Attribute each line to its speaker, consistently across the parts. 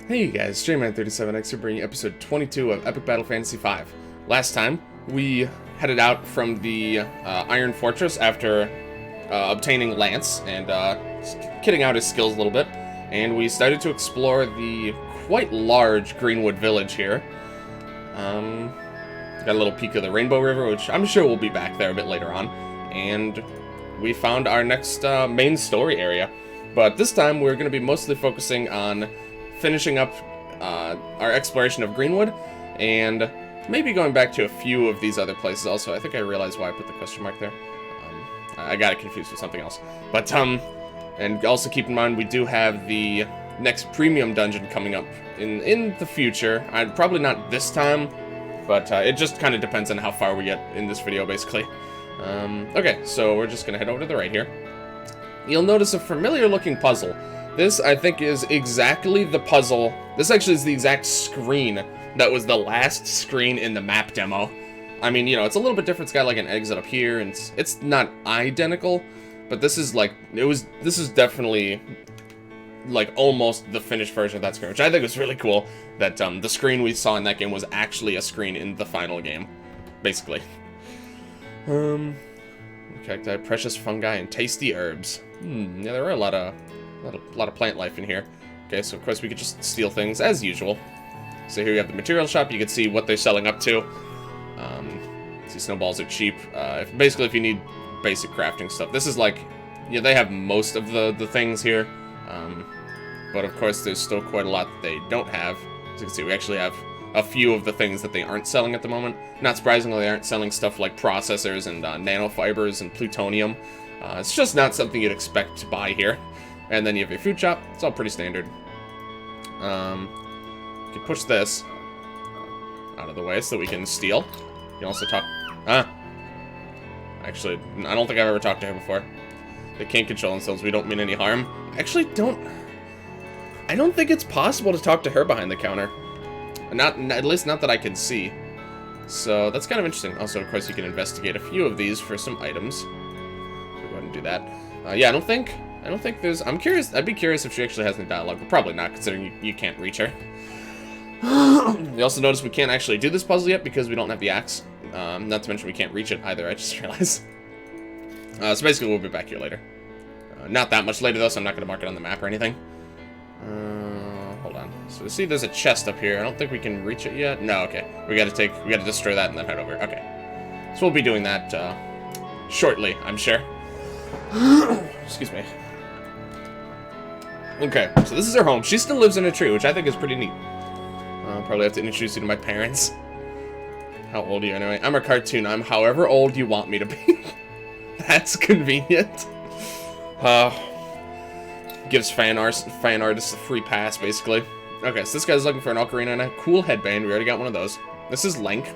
Speaker 1: Hey guys, J-Man37X here bringing you episode 22 of Epic Battle Fantasy V. Last time, we headed out from the Iron Fortress after obtaining Lance and kitting out his skills a little bit, and we started to explore the quite large Greenwood Village here. Got a little peek of the Rainbow River, which I'm sure we'll be back there a bit later on, and we found our next main story area. But this time, we're going to be mostly focusing on finishing up our exploration of Greenwood, and maybe going back to a few of these other places also. I think I realized why I put the question mark there. I got it confused with something else. But, and also keep in mind, we do have the next premium dungeon coming up in the future. Probably not this time, but it just kind of depends on how far we get in this video, basically. Okay, so we're just going to head over to the right here. You'll notice a familiar-looking puzzle. This, I think, is exactly the puzzle. This actually is the exact screen that was the last screen in the map demo. I mean, you know, it's a little bit different. It's got like an exit up here, and it's not identical, but this is like, this is definitely like almost the finished version of that screen, which I think was really cool, that the screen we saw in that game was actually a screen in the final game, basically. Cacti, precious fungi, and tasty herbs. Yeah, there are a lot of plant life in here. Okay, so of course we could just steal things as usual. So here you have the material shop. You can see what they're selling up to. See, snowballs are cheap. Basically, if you need basic crafting stuff, this is like, yeah, they have most of the things here. But of course, there's still quite a lot that they don't have. As you can see, we actually have a few of the things that they aren't selling at the moment. Not surprisingly, they aren't selling stuff like processors and nanofibers and plutonium. It's just not something you'd expect to buy here. And then you have your food shop. It's all pretty standard. You can push this out of the way so we can steal. You can also talk... Actually, I don't think I've ever talked to her before. They can't control themselves. We don't mean any harm. I actually don't... I don't think it's possible to talk to her behind the counter. At least not that I can see. So that's kind of interesting. Also, of course, you can investigate a few of these for some items. So go ahead and do that. Yeah, I don't think there's... I'm curious. I'd be curious if she actually has any dialogue, but probably not, considering you can't reach her. You also notice we can't actually do this puzzle yet because we don't have the axe. Not to mention we can't reach it either, I just realized. So basically we'll be back here later. Not that much later though, so I'm not going to mark it on the map or anything. Hold on. So see, there's a chest up here. I don't think we can reach it yet. No, okay. We got to destroy that and then head over. Okay. So we'll be doing that shortly, I'm sure. Excuse me. Okay, so this is her home. She still lives in a tree, which I think is pretty neat. I'll probably have to introduce you to my parents. How old are you anyway? I'm a cartoon. I'm however old you want me to be. That's convenient. Gives fan artists a free pass, basically. Okay, so this guy's looking for an ocarina and a cool headband. We already got one of those. This is Link.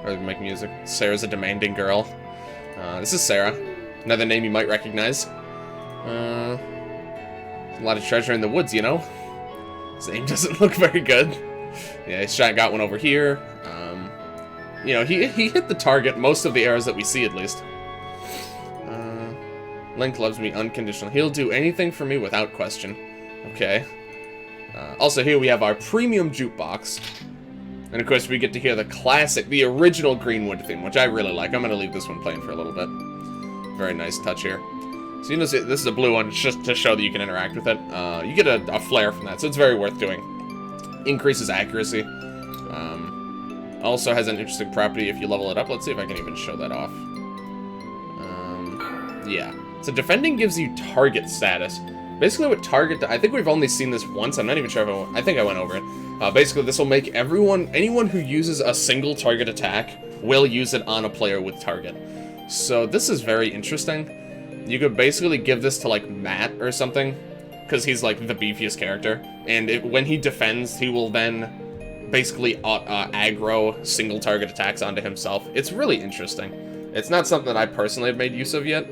Speaker 1: Or they make music. Sarah's a demanding girl. This is Sarah. Another name you might recognize. A lot of treasure in the woods, you know? His aim doesn't look very good. Yeah, he's got one over here. You know, he hit the target most of the arrows that we see, at least. Link loves me unconditionally. He'll do anything for me without question. Okay. Also, here we have our premium jukebox. And, of course, we get to hear the classic, the original Greenwood theme, which I really like. I'm going to leave this one playing for a little bit. Very nice touch here. So you know, this is a blue one, just to show that you can interact with it. You get a flare from that, so it's very worth doing. Increases accuracy. Also has an interesting property if you level it up. Let's see if I can even show that off. Yeah. So defending gives you target status. Basically what target... I think we've only seen this once. I'm not even sure if I think I went over it. Basically, this will make anyone who uses a single target attack will use it on a player with target. So this is very interesting. You could basically give this to, like, Matt or something, because he's, like, the beefiest character. And when he defends, he will then basically aggro single target attacks onto himself. It's really interesting. It's not something that I personally have made use of yet,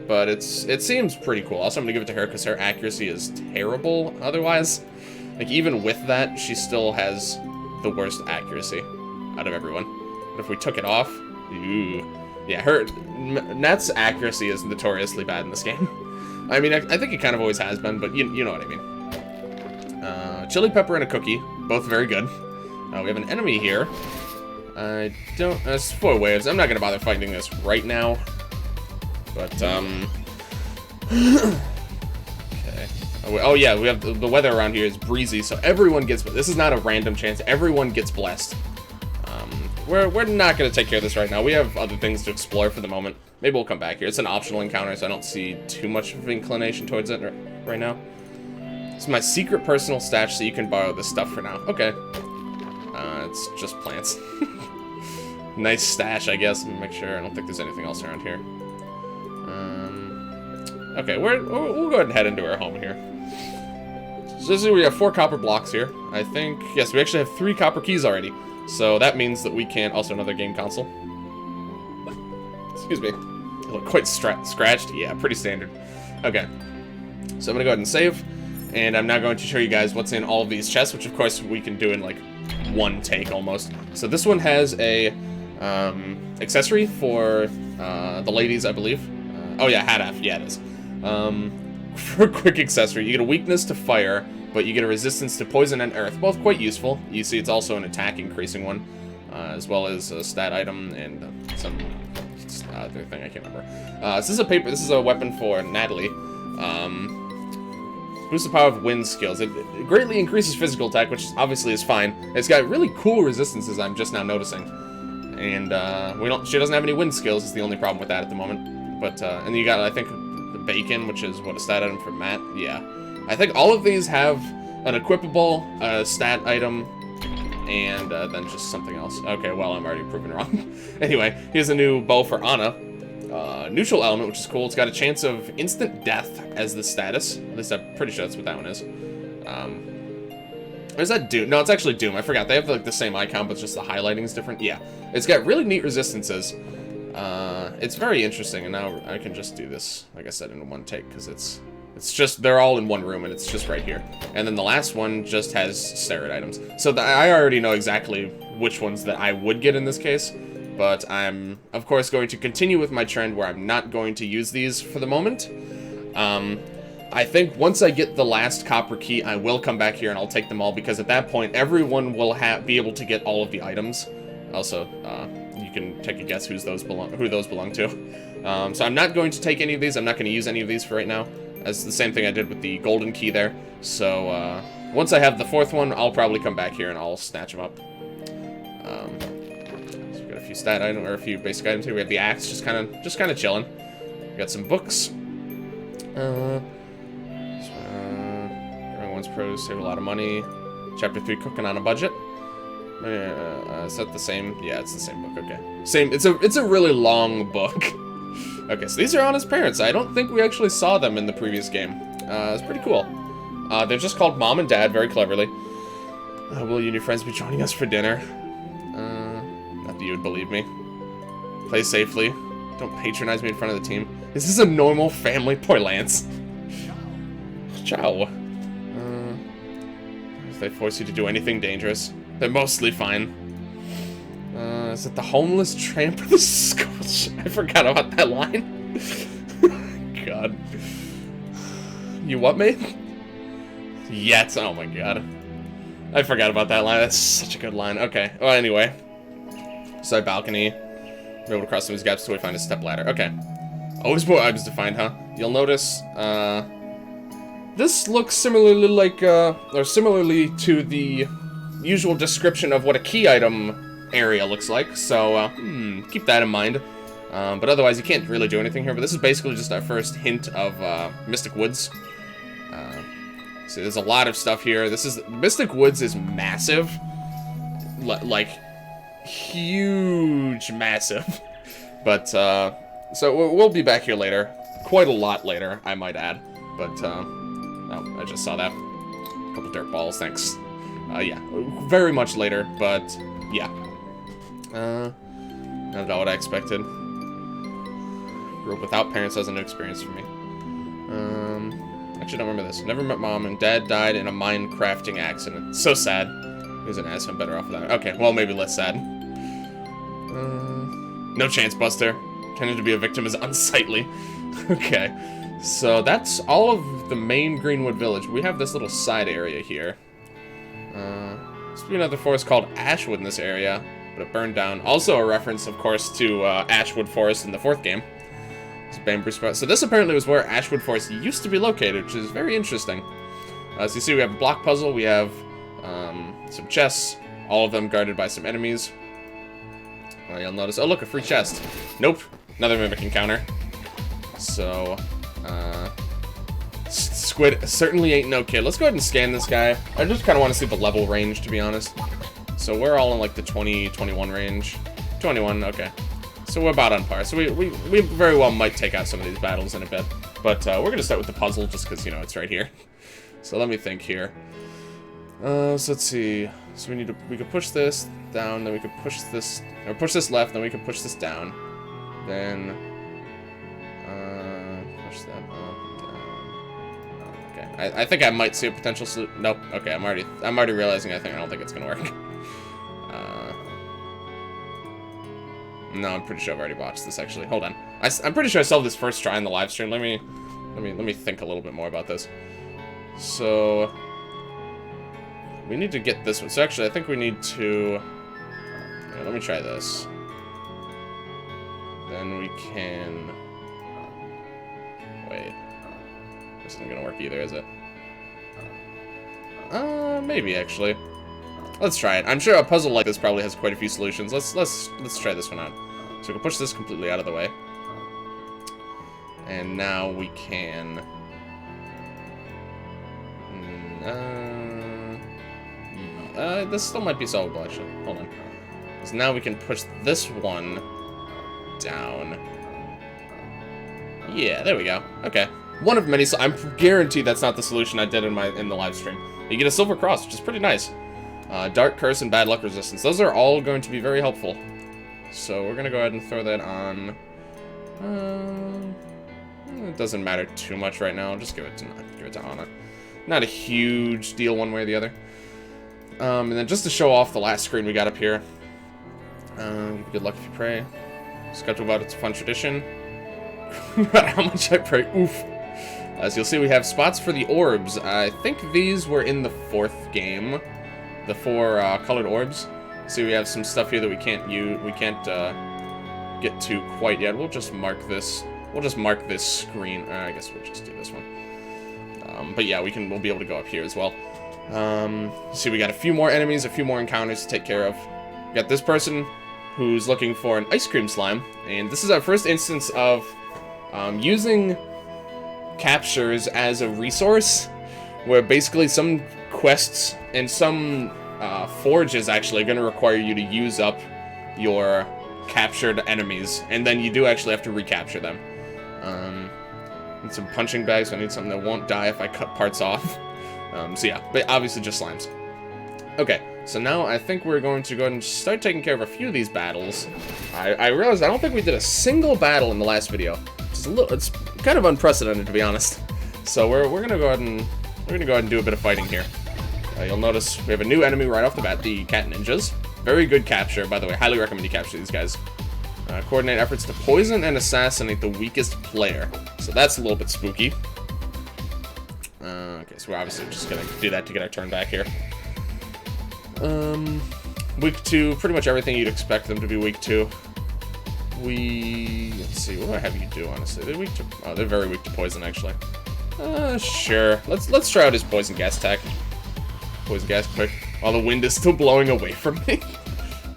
Speaker 1: but it seems pretty cool. Also, I'm going to give it to her because her accuracy is terrible otherwise. Like, even with that, she still has the worst accuracy out of everyone. But if we took it off... Ooh. Yeah, Nat's accuracy is notoriously bad in this game. I mean, I think it kind of always has been, but you know what I mean. Chili pepper and a cookie. Both very good. We have an enemy here. I don't... It's 4 waves. I'm not going to bother fighting this right now. But, okay. Oh, yeah, we have... The weather around here is breezy, so everyone gets... This is not a random chance. Everyone gets blessed. We're not going to take care of this right now. We have other things to explore for the moment. Maybe we'll come back here. It's an optional encounter, so I don't see too much of inclination towards it right now. It's my secret personal stash, so you can borrow this stuff for now. Okay. It's just plants. Nice stash, I guess. Let me make sure. I don't think there's anything else around here. Okay, we'll go ahead and head into our home here. So we have 4 copper blocks here. I think, yes, we actually have 3 copper keys already. So that means that we can, also another game console. Excuse me. I look quite scratched. Yeah, pretty standard. Okay. So I'm going to go ahead and save. And I'm now going to show you guys what's in all of these chests, which of course we can do in like 1 take almost. So this one has a accessory for the ladies, I believe. Oh yeah, hat F. Yeah, it is. For a quick accessory, you get a weakness to fire, but you get a resistance to poison and earth. Both quite useful. You see it's also an attack increasing one, as well as a stat item and some other thing I can't remember. This is a weapon for Natalie. Boosts the power of wind skills. It greatly increases physical attack, which obviously is fine. It's got really cool resistances, I'm just now noticing. And she doesn't have any wind skills, is the only problem with that at the moment. But and you got, I think, the bacon, which is what, a stat item for Matt? Yeah. I think all of these have an equipable stat item and then just something else. Okay, well, I'm already proven wrong. Anyway, here's a new bow for Anna. Neutral element, which is cool. It's got a chance of instant death as the status. At least I'm pretty sure that's what that one is. Or is that Doom? No, it's actually Doom. I forgot. They have like the same icon, but just the highlighting is different. Yeah. It's got really neat resistances. It's very interesting, and now I can just do this, like I said, in 1 take, because it's just, they're all in 1 room, and it's just right here. And then the last one just has steroid items. So I already know exactly which ones that I would get in this case. But I'm, of course, going to continue with my trend where I'm not going to use these for the moment. I think once I get the last copper key, I will come back here and I'll take them all, because at that point, everyone will be able to get all of the items. Also, you can take a guess who those belong to. So I'm not going to take any of these. I'm not going to use any of these for right now. That's the same thing I did with the golden key there. So once I have the 4th one, I'll probably come back here and I'll snatch them up. A few stat items, or a few basic items here. We have the axe, just kind of chilling. We got some books. Everyone's pros save a lot of money. Chapter 3, cooking on a budget. Is that the same? Yeah, it's the same book. Okay, same. It's a really long book. Okay, so these are Anna's parents. I don't think we actually saw them in the previous game. It's pretty cool. They're just called Mom and Dad, very cleverly. Will you and your friends be joining us for dinner? Not that you would believe me. Play safely. Don't patronize me in front of the team. This is a normal family. Poor Lance. Ciao. If they force you to do anything dangerous, they're mostly fine. Is it the homeless tramp or the school? I forgot about that line. God. You what, mate? Yet. Oh my god. I forgot about that line. That's such a good line. Okay. Well, anyway. Side balcony. We're able to cross some of these gaps until we find a step ladder. Okay. Always more items to find, huh? You'll notice, this looks similarly like, or similarly to the usual description of what a key item area looks like. So, keep that in mind. But otherwise, you can't really do anything here. But this is basically just our first hint of, Mystic Woods. See, there's a lot of stuff here. Mystic Woods is massive. Like, huge, massive. But, so we'll be back here later. Quite a lot later, I might add. But, oh, I just saw that. A couple dirt balls, thanks. Yeah, very much later, but, yeah. Not at all what I expected. Grew up without parents, that was a new experience for me. Actually, don't remember this. Never met Mom, and Dad died in a mine crafting accident. So sad. He was an ass, I'm better off with that. Okay, well, maybe less sad. No chance, Buster. Pretending to be a victim is unsightly. Okay. So that's all of the main Greenwood Village. We have this little side area here. There's another forest called Ashwood in this area, but it burned down. Also a reference, of course, to Ashwood Forest in the 4th game. It's bamboo spot. So this apparently was where Ashwood Forest used to be located, which is very interesting. As you see, we have a block puzzle. We have some chests, all of them guarded by some enemies. You'll notice. Oh, look, a free chest. Nope, another mimic encounter. So, Squid certainly ain't no kid. Let's go ahead and scan this guy. I just kind of want to see the level range, to be honest. So we're all in like the 20, 21 range. 21, okay. So we're about on par. So we very well might take out some of these battles in a bit. But we're going to start with the puzzle just because, you know, it's right here. So let me think here. So let's see. So we could push this down, then we could push this, or push this left, then we could push this down. Then, push that up, down. Okay, I think I might see a potential solution. Nope, okay, I'm already realizing I don't think it's gonna work. No, I'm pretty sure I've already watched this, actually. Hold on. I'm pretty sure I saw this first try in the live stream. Let me think a little bit more about this. So we need to get this one. So actually, I think we need to... Yeah, let me try this. Then we can... Wait. This isn't gonna work either, is it? Maybe, actually. Let's try it. I'm sure a puzzle like this probably has quite a few solutions. Let's try this one out. So we can push this completely out of the way. And now we can... this still might be solvable, actually. Hold on. So now we can push this one down. Yeah, there we go. Okay. One of many. I'm guaranteed that's not the solution I did in the live stream. You get a silver cross, which is pretty nice. Dark curse and bad luck resistance. Those are all going to be very helpful. So we're gonna go ahead and throw that on. It doesn't matter too much right now. I'll just give it to Anna. Not a huge deal one way or the other. And then just to show off the last screen we got up here. Good luck if you pray. Skeptical about its fun tradition. No matter how much I pray. Oof. As you'll see, we have spots for the orbs. I think these were in the 4th game. The 4 colored orbs. See, we have some stuff here that we can't use. We can't get to quite yet. We'll just mark this. We'll just mark this screen. I guess we'll just do this one. But yeah, we'll be able to go up here as well. See, we got a few more enemies, a few more encounters to take care of. We got this person who's looking for an ice cream slime, and this is our first instance of using captures as a resource, where basically some quests and some forges actually are going to require you to use up your captured enemies, and then you do actually have to recapture them. Need some punching bags, so I need something that won't die if I cut parts off. So yeah, but obviously just slimes. Okay, so now I think we're going to go ahead and start taking care of a few of these battles. I realized I don't think we did a single battle in the last video. It's kind of unprecedented, to be honest. So we're gonna go ahead and do a bit of fighting here. You'll notice we have a new enemy right off the bat, the cat ninjas. Very good capture, by the way. Highly recommend you capture these guys. Coordinate efforts to poison and assassinate the weakest player. So that's a little bit spooky. Okay, so we're obviously just gonna do that to get our turn back here. Weak to pretty much everything you'd expect them to be weak to. Let's see, what do I have you do, honestly? They're weak to... Oh, they're very weak to poison, actually. Sure. Let's try out his poison gas attack. Poison gas quick. While the wind is still blowing away from me.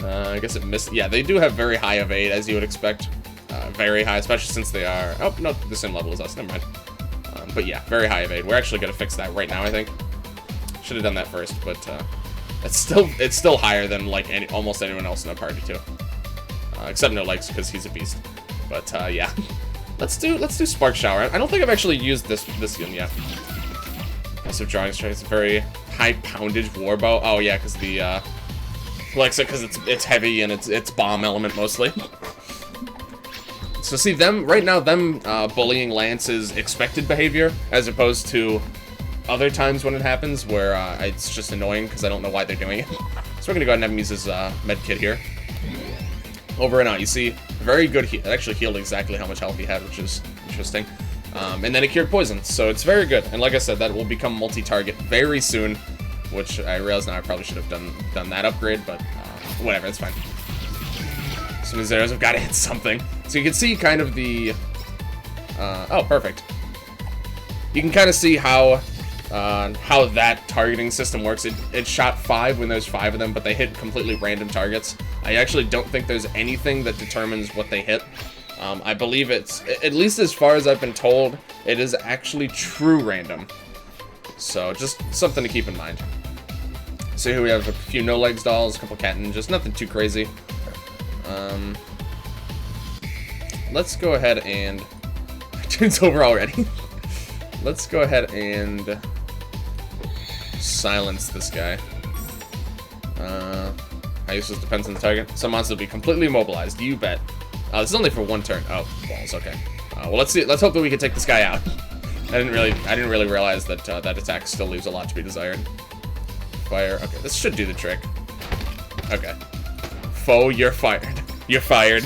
Speaker 1: I guess it missed... Yeah, they do have very high evade, as you would expect. Very high, especially since they are... Oh, no, the same level as us. Never mind. But yeah, very high evade. We're actually going to fix that right now, I think. Should have done that first, but it's still higher than like almost anyone else in our party too. Except No Legs, because he's a beast. But yeah, let's do Spark Shower. I don't think I've actually used this gun yet. Massive drawing strength. It's a very high poundage warbow. Oh yeah, because the because it's heavy and it's bomb element mostly. So see, right now, bullying Lance is expected behavior, as opposed to other times when it happens, where it's just annoying because I don't know why they're doing it. So we're going to go ahead and have him use his med kit here. Over and out. You see, very good heal. It actually healed exactly how much health he had, which is interesting. And then it cured poison, so it's very good. And like I said, that will become multi-target very soon, which I realize now I probably should have done that upgrade, but whatever, it's fine. Some of these arrows have got to hit something. So you can see kind of the... oh, perfect. You can kind of see how that targeting system works. It shot 5 when there's 5 of them, but they hit completely random targets. I actually don't think there's anything that determines what they hit. I believe it's, at least as far as I've been told, it is actually true random. So just something to keep in mind. So here we have a few No Legs dolls, a couple cat ninjas, nothing too crazy. Let's go ahead and... It's over already. Let's go ahead and silence this guy. How useless depends on the target. Some monsters will be completely immobilized. You bet. This is only for 1 turn. Oh, balls. Okay. Well, let's see. Let's hope that we can take this guy out. I didn't really realize that that attack still leaves a lot to be desired. Fire. Okay, this should do the trick. Okay. Foe, you're fired. You're fired.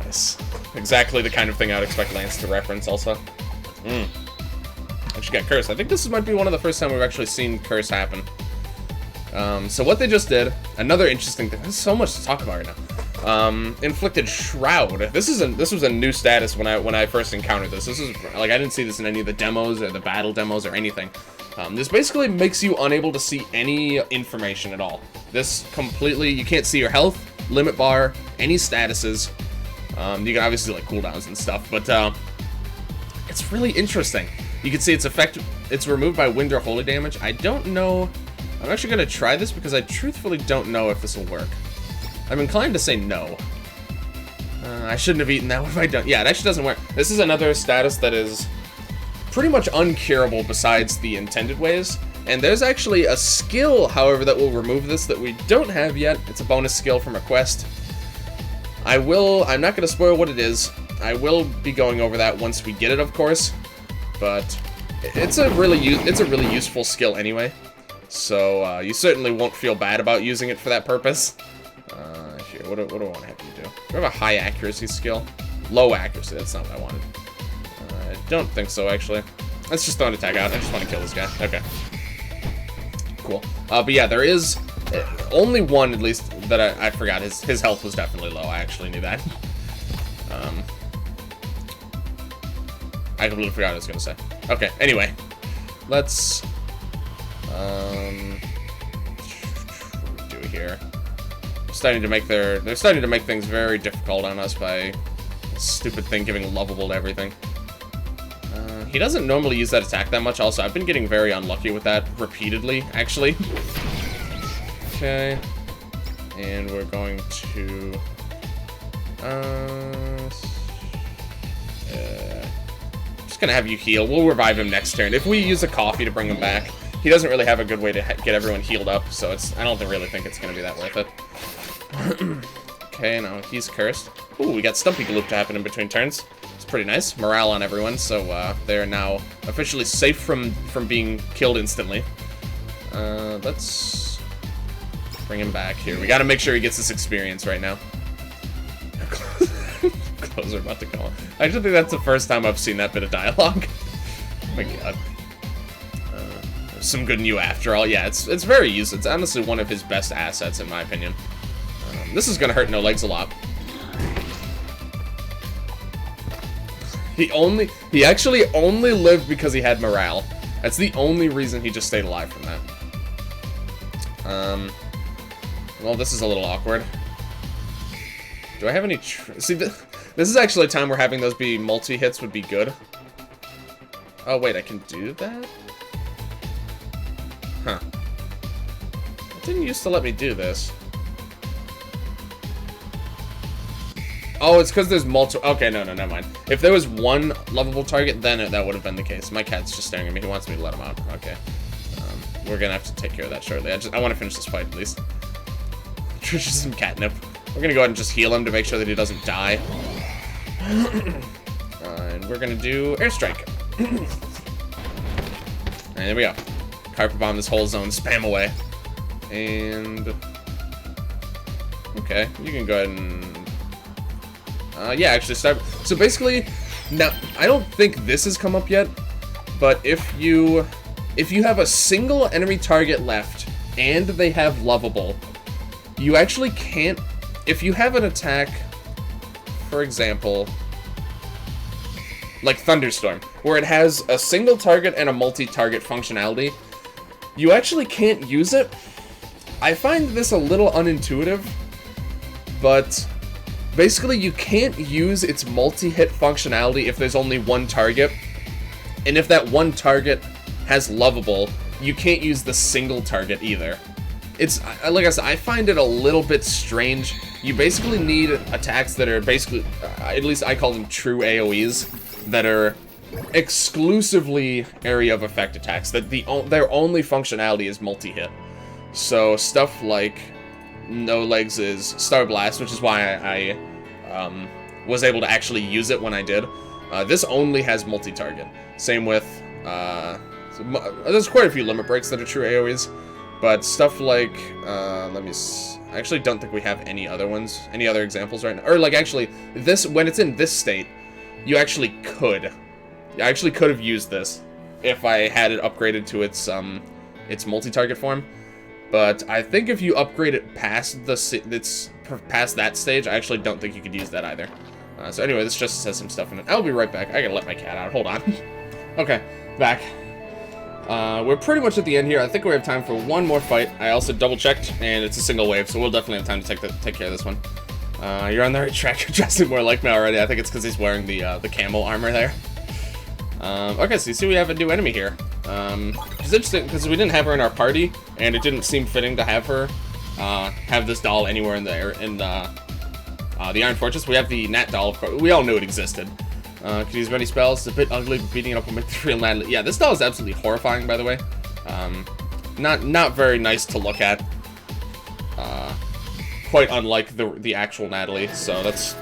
Speaker 1: Nice. Exactly the kind of thing I would expect Lance to reference. Also. Actually got cursed. I think this might be one of the first time we've actually seen curse happen. So what they just did, another interesting thing. There's so much to talk about right now. Inflicted Shroud. This was a new status when I first encountered this. This is like I didn't see this in any of the demos or the battle demos or anything. This basically makes you unable to see any information at all. This completely, you can't see your health, limit bar, any statuses. You can obviously like cooldowns and stuff, but it's really interesting. You can see its effect. It's removed by wind or holy damage. I don't know. I'm actually going to try this because I truthfully don't know if this will work. I'm inclined to say no. I shouldn't have eaten that one if I don't. Yeah, it actually doesn't work. This is another status that is pretty much uncurable besides the intended ways. And there's actually a skill, however, that will remove this that we don't have yet. It's a bonus skill from a quest. I'm not going to spoil what it is. I will be going over that once we get it, of course. But it's a really useful skill anyway. So you certainly won't feel bad about using it for that purpose. Here, what do I want to have you do? Do I have a high accuracy skill? Low accuracy, that's not what I wanted. I don't think so, actually. Let's just throw an attack out. I just want to kill this guy. Okay. Cool. But yeah, there is only one, at least, that I forgot. His health was definitely low. I actually knew that. I completely forgot what I was going to say. Okay, anyway. Let's... what do we do here? They're starting to make things very difficult on us by this stupid thing giving lovable to everything. He doesn't normally use that attack that much. Also, I've been getting very unlucky with that repeatedly, actually. Okay. And we're going to... just gonna have you heal. We'll revive him next turn. If we use a coffee to bring him back, he doesn't really have a good way to get everyone healed up, so I don't really think it's gonna be that worth it. Okay, now he's cursed. Ooh, we got Stumpy Gloop to happen in between turns. It's pretty nice. Morale on everyone, so they're now officially safe from being killed instantly. Let's bring him back here. We gotta make sure he gets this experience right now. Clothes are about to go on. I actually think that's the first time I've seen that bit of dialogue. Oh my god. There's some good new after all. Yeah, it's very useful. It's honestly one of his best assets in my opinion. This is gonna hurt No Legs a lot. He actually only lived because he had morale. That's the only reason he just stayed alive from that. Well, this is a little awkward. Do I have any... See, this is actually a time where having those be multi-hits would be good. Oh, wait, I can do that? Huh. It didn't used to let me do this. Oh, it's because there's multiple... Okay, no, never mind. If there was one lovable target, then that would have been the case. My cat's just staring at me. He wants me to let him out. Okay. We're gonna have to take care of that shortly. I want to finish this fight, at least. Just some catnip. We're gonna go ahead and just heal him to make sure that he doesn't die. And we're gonna do airstrike. And there we go. Carpet bomb this whole zone, spam away. And... Okay, you can go ahead and... yeah, actually start... So basically, Now, I don't think this has come up yet, but if you have a single enemy target left and they have lovable, you actually can't, if you have an attack, for example, like Thunderstorm, where it has a single target and a multi-target functionality, you actually can't use it. I find this a little unintuitive, but basically you can't use its multi-hit functionality if there's only one target, and if that one target has lovable, you can't use the single target either. It's, like I said, I find it a little bit strange. You basically need attacks that are basically, at least I call them true AoEs, that are exclusively area of effect attacks, that their only functionality is multi-hit. So stuff like No Legs is Star Blast, which is why I was able to actually use it when I did. This only has multi-target. Same with, there's quite a few limit breaks that are true AoEs, but stuff like, I actually don't think we have any other ones, any other examples right now. Or like actually, this, when it's in this state, you actually could. I actually could have used this if I had it upgraded to its multi-target form. But I think if you upgrade it past past that stage, I actually don't think you could use that either. So anyway, this just says some stuff in it. I'll be right back. I gotta let my cat out. Hold on. Okay, back. We're pretty much at the end here. I think we have time for one more fight. I also double-checked, and it's a single wave, so we'll definitely have time to take care of this one. You're on the right track. You're dressing more like me already. I think it's because he's wearing the camel armor there. Okay, so you see we have a new enemy here. It's interesting because we didn't have her in our party, and it didn't seem fitting to have her have this doll anywhere in the Iron Fortress. We have the Nat doll, of course. We all knew it existed. Could use many spells. It's a bit ugly, but beating it up will make the real Natalie. Yeah, this doll is absolutely horrifying, by the way. Not very nice to look at. Quite unlike the actual Natalie. So that's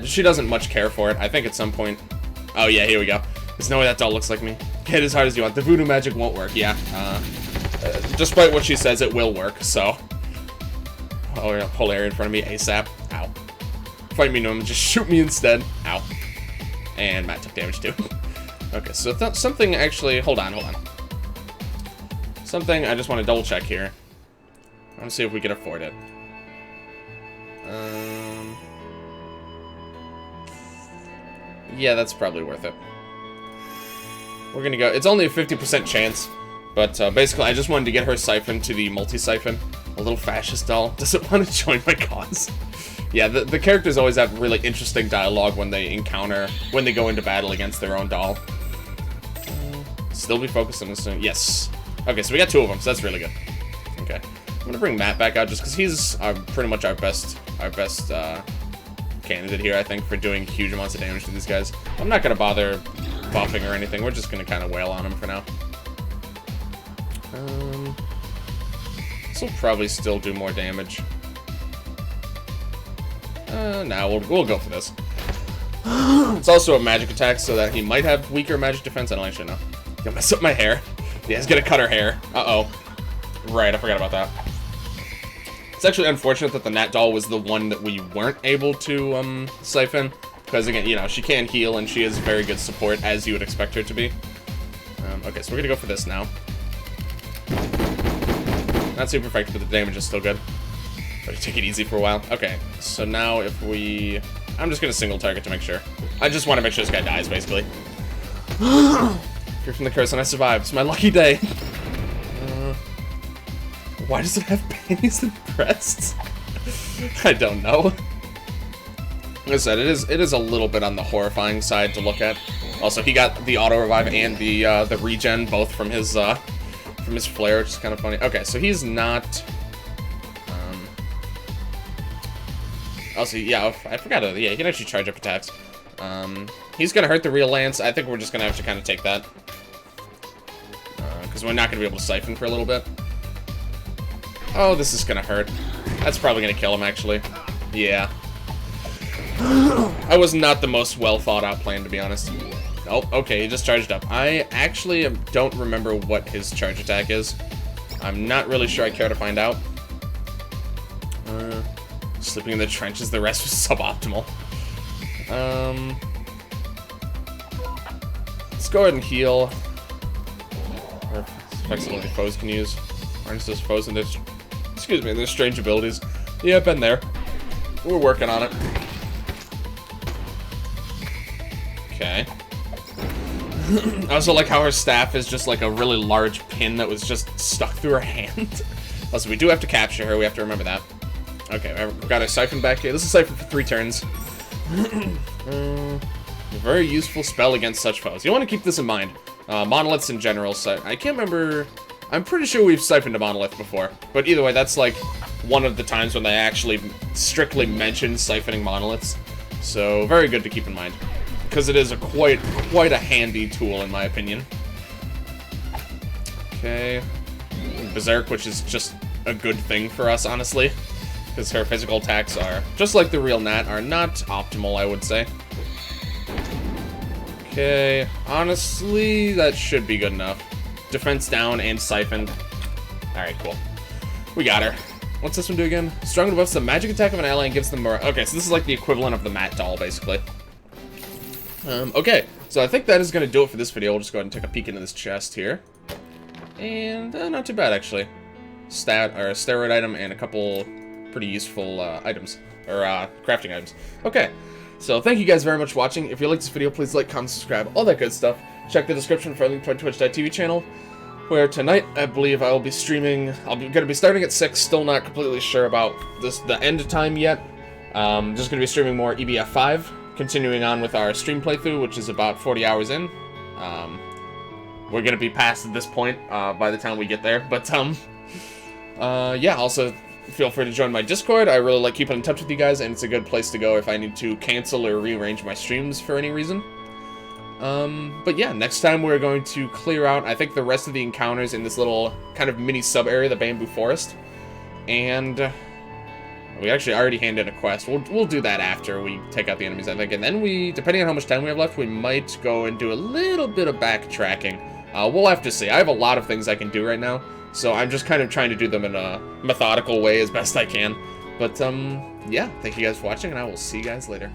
Speaker 1: she doesn't much care for it. I think at some point. Oh yeah, here we go. There's no way that doll looks like me. Hit as hard as you want. The voodoo magic won't work. Yeah. Despite what she says, it will work. So. Oh, yeah, pull area in front of me ASAP. Ow. Fight me, no, just shoot me instead. Ow. And Matt took damage too. Okay, so something actually. Hold on. Something I just want to double check here. I want to see if we can afford it. Yeah, that's probably worth it. We're gonna go. It's only a 50% chance, but basically, I just wanted to get her siphoned to the multi-siphon. A little fascist doll. Doesn't want to join my cause. Yeah, the characters always have really interesting dialogue when they go into battle against their own doll. Still be focused on this thing. Yes. Okay, so we got two of them, so that's really good. Okay. I'm gonna bring Matt back out just because he's pretty much our best candidate here, I think, for doing huge amounts of damage to these guys. I'm not gonna bother buffing or anything. We're just gonna kind of wail on him for now. This will probably still do more damage. Nah, we'll go for this. It's also a magic attack, so that he might have weaker magic defense. I don't actually know. Gonna mess up my hair. Yeah, he's gonna cut her hair. Uh-oh. Right, I forgot about that. It's actually unfortunate that the Nat doll was the one that we weren't able to siphon, because again, you know, she can heal and she is very good support, as you would expect her to be. Okay, so we're gonna go for this now. Not super effective, but the damage is still good. But take it easy for a while. Okay, so now if we... I'm just gonna single target to make sure. I just want to make sure this guy dies, basically. Free from the curse and I survived. It's my lucky day. Why does it have panties and breasts? I don't know. Like I said, it is a little bit on the horrifying side to look at. Also, he got the auto revive and the regen both from his flare, which is kind of funny. Okay, so he's not. Also, yeah, I forgot. Yeah, he can actually charge up attacks. He's gonna hurt the real lance. I think we're just gonna have to kind of take that because we're not gonna be able to siphon for a little bit. Oh, this is gonna hurt. That's probably gonna kill him, actually. Yeah. I was not the most well thought out plan, to be honest. Oh, okay, he just charged up. I actually don't remember what his charge attack is. I'm not really sure I care to find out. Sleeping in the trenches, the rest was suboptimal. go ahead and heal. Or effects that only foes can use. Harness those foes and their, excuse me, their strange abilities. Yeah, I've been there. We're working on it. Okay. I also like how her staff is just like a really large pin that was just stuck through her hand. Also, we do have to capture her. We have to remember that. Okay, we've got a Siphon back here. This is Siphon for 3 turns. A very useful spell against such foes. You want to keep this in mind. Monoliths in general, so I can't remember. I'm pretty sure we've siphoned a monolith before. But either way, that's like one of the times when they actually strictly mention siphoning monoliths. So, very good to keep in mind. Because it is a quite a handy tool, in my opinion. Okay. Berserk, which is just a good thing for us, honestly. Because her physical attacks are, just like the real Nat, are not optimal, I would say. Okay, honestly, that should be good enough. Defense down and siphoned. Alright, cool. We got her. What's this one do again? Stronger buffs the magic attack of an ally and gives them more... Okay, so this is like the equivalent of the Mat doll, basically. Okay, so I think that is going to do it for this video. We'll just go ahead and take a peek into this chest here. And, not too bad, actually. Steroid item and a couple pretty useful, items. Or, crafting items. Okay. So, thank you guys very much for watching. If you liked this video, please like, comment, subscribe, all that good stuff. Check the description for a link to my Twitch.tv channel, where tonight, I believe I will be streaming. I'm gonna be starting at 6, still not completely sure about the end time yet. Just gonna be streaming more EBF 5, continuing on with our stream playthrough, which is about 40 hours in. We're gonna be past at this point, by the time we get there, but, yeah, also... feel free to join my Discord. I really like keeping in touch with you guys, and it's a good place to go if I need to cancel or rearrange my streams for any reason. But yeah, next time we're going to clear out, I think, the rest of the encounters in this little kind of mini sub-area, the Bamboo Forest. And we actually already handed a quest. We'll do that after we take out the enemies, I think. And then we, depending on how much time we have left, we might go and do a little bit of backtracking. We'll have to see. I have a lot of things I can do right now. So I'm just kind of trying to do them in a methodical way as best I can. But, yeah, thank you guys for watching, and I will see you guys later.